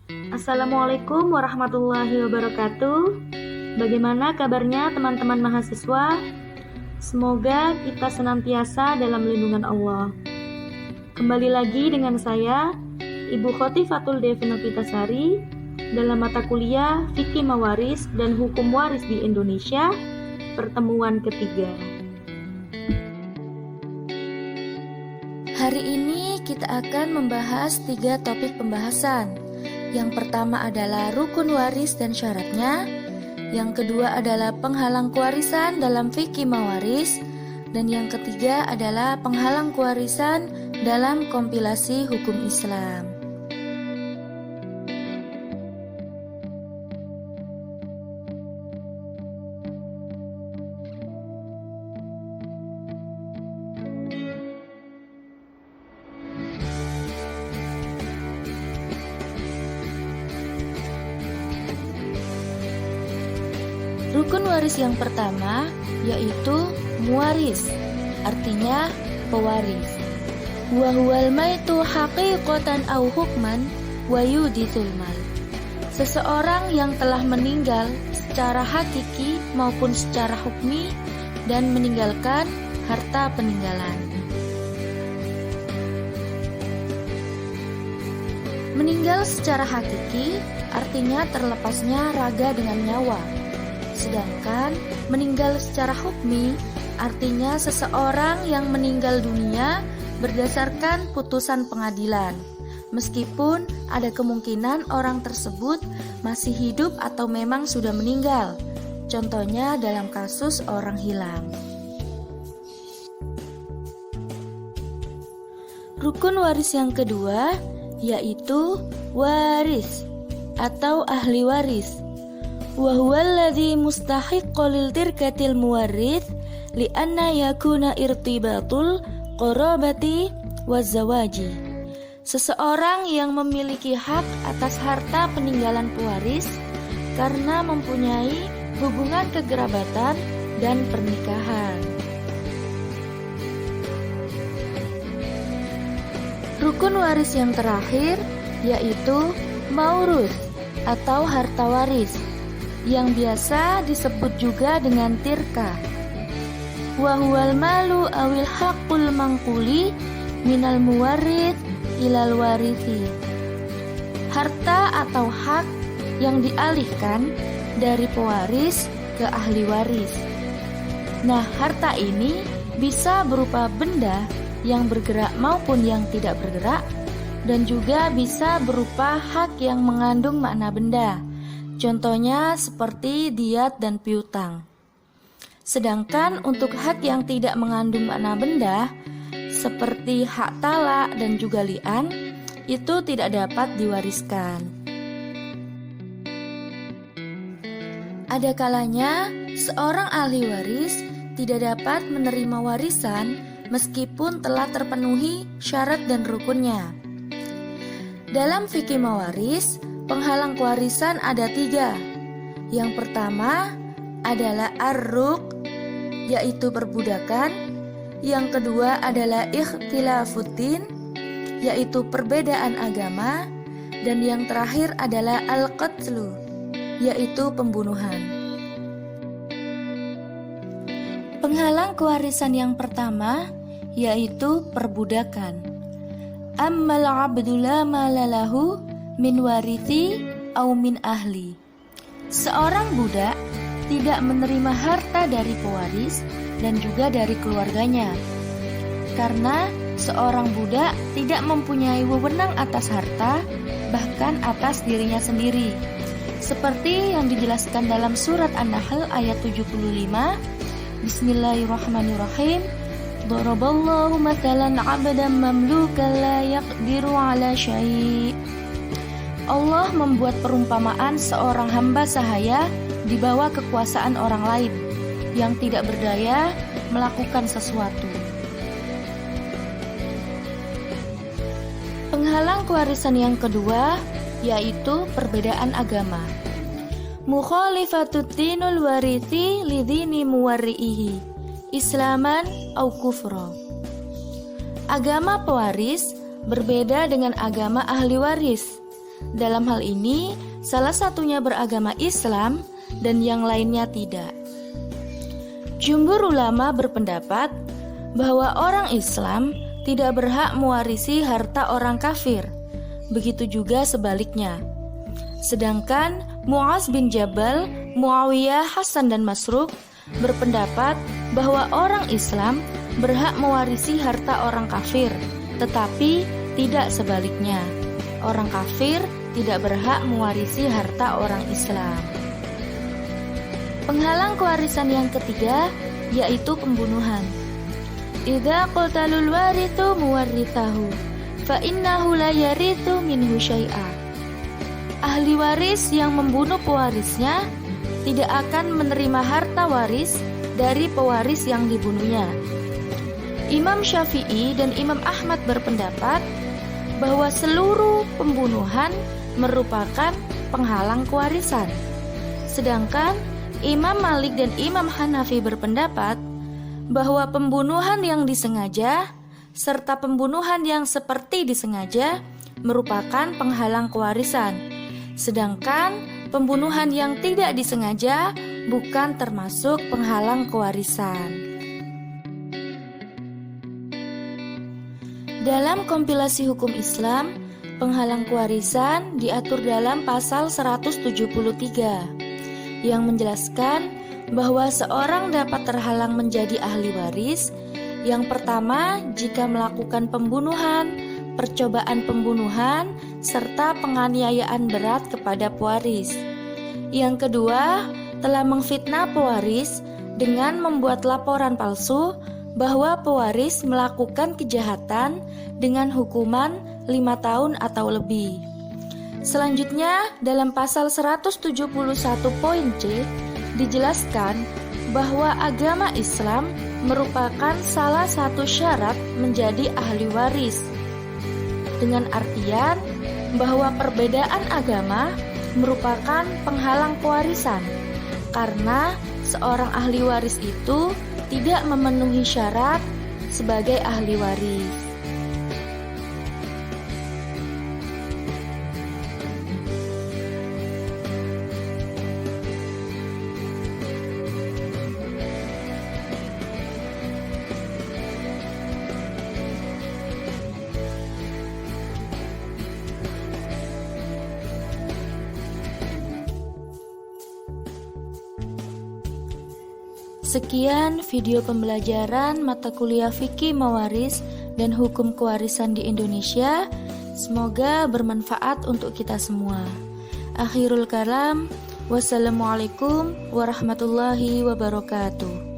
Assalamualaikum warahmatullahi wabarakatuh. Bagaimana kabarnya teman-teman mahasiswa? Semoga kita senantiasa dalam lindungan Allah. Kembali lagi dengan saya, Ibu Khotifatul Devi Novitasari, dalam mata kuliah Fikih Mawaris dan Hukum Waris di Indonesia, pertemuan ketiga. Hari ini kita akan membahas 3 topik pembahasan. Yang pertama adalah rukun waris dan syaratnya. Yang kedua adalah penghalang kewarisan dalam fikih mawaris. Dan yang ketiga adalah penghalang kewarisan dalam kompilasi hukum Islam. Rukun waris yang pertama yaitu muwaris, artinya pewaris. Wa huwal maitu haqiqatan au hukman wa yudithul mal. Seseorang yang telah meninggal secara hakiki maupun secara hukmi dan meninggalkan harta peninggalan. Meninggal secara hakiki artinya terlepasnya raga dengan nyawa. Sedangkan meninggal secara hukmi artinya seseorang yang meninggal dunia berdasarkan putusan pengadilan, meskipun ada kemungkinan orang tersebut masih hidup atau memang sudah meninggal. Contohnya dalam kasus orang hilang. Rukun waris yang kedua yaitu waris atau ahli waris. Wa huwa alladhi mustahiqqu lil tirkatil muwarrith li'anna yakuna irtibatul qarabati wazawaji. Seseorang yang memiliki hak atas harta peninggalan pewaris karena mempunyai hubungan kekerabatan dan pernikahan. Rukun waris yang terakhir yaitu maurus atau harta waris, yang biasa disebut juga dengan tirka. Wa huwal malu awil haqqul mangkuli minal muwarrith ilal warithi. Harta atau hak yang dialihkan dari pewaris ke ahli waris. Nah, harta ini bisa berupa benda yang bergerak maupun yang tidak bergerak, dan juga bisa berupa hak yang mengandung makna benda. Contohnya seperti diat dan piutang. Sedangkan untuk hak yang tidak mengandung makna benda seperti hak talak dan juga li'an itu tidak dapat diwariskan. Ada kalanya seorang ahli waris tidak dapat menerima warisan meskipun telah terpenuhi syarat dan rukunnya. Dalam fikih mawaris, penghalang kewarisan ada 3. Yang pertama adalah ar-ruk, yaitu perbudakan. Yang kedua adalah ikhtilafuddin, yaitu perbedaan agama. Dan yang terakhir adalah al-qatlu, yaitu pembunuhan. Penghalang kewarisan yang pertama yaitu perbudakan. Ammal abdu la malalahu min warithi au min ahli. Seorang budak tidak menerima harta dari pewaris dan juga dari keluarganya, karena seorang budak tidak mempunyai wewenang atas harta, bahkan atas dirinya sendiri. Seperti yang dijelaskan dalam surat An-Nahl ayat 75. Bismillahirrahmanirrahim. Daraballahu mathalan 'abdan mamlukan la yaqdiru 'ala syai'. Allah membuat perumpamaan seorang hamba sahaya di bawah kekuasaan orang lain yang tidak berdaya melakukan sesuatu. Penghalang kewarisan yang kedua yaitu perbedaan agama. Mukhalifatud dinul warithi lidini muwarri'ihi Islaman au kufra. Agama pewaris berbeda dengan agama ahli waris. Dalam hal ini, salah satunya beragama Islam dan yang lainnya tidak. Jumhur ulama berpendapat bahwa orang Islam tidak berhak mewarisi harta orang kafir. Begitu juga sebaliknya. Sedangkan Mu'az bin Jabal, Muawiyah, Hasan dan Masruq berpendapat bahwa orang Islam berhak mewarisi harta orang kafir, tetapi tidak sebaliknya. Orang kafir tidak berhak mewarisi harta orang Islam. Penghalang kewarisan yang ketiga yaitu pembunuhan. Idza qatalul warithu muwarrithahu fa innahu la yarithu minhu syai'a. Ahli waris yang membunuh pewarisnya tidak akan menerima harta waris dari pewaris yang dibunuhnya. Imam Syafi'i dan Imam Ahmad berpendapat bahwa seluruh pembunuhan merupakan penghalang kewarisan. Sedangkan Imam Malik dan Imam Hanafi berpendapat bahwa pembunuhan yang disengaja serta pembunuhan yang seperti disengaja merupakan penghalang kewarisan. Sedangkan pembunuhan yang tidak disengaja bukan termasuk penghalang kewarisan. Dalam kompilasi hukum Islam, penghalang kewarisan diatur dalam pasal 173 yang menjelaskan bahwa seorang dapat terhalang menjadi ahli waris. Yang pertama, jika melakukan pembunuhan, percobaan pembunuhan, serta penganiayaan berat kepada pewaris. Yang kedua, telah mengfitnah pewaris dengan membuat laporan palsu bahwa pewaris melakukan kejahatan dengan hukuman 5 tahun atau lebih. Selanjutnya, dalam pasal 171 poin C dijelaskan bahwa agama Islam merupakan salah satu syarat menjadi ahli waris. Dengan artian bahwa perbedaan agama merupakan penghalang kewarisan karena seorang ahli waris itu tidak memenuhi syarat sebagai ahli waris. Sekian video pembelajaran mata kuliah fikih mawaris dan hukum kewarisan di Indonesia. Semoga bermanfaat untuk kita semua. Akhirul kalam, wassalamualaikum warahmatullahi wabarakatuh.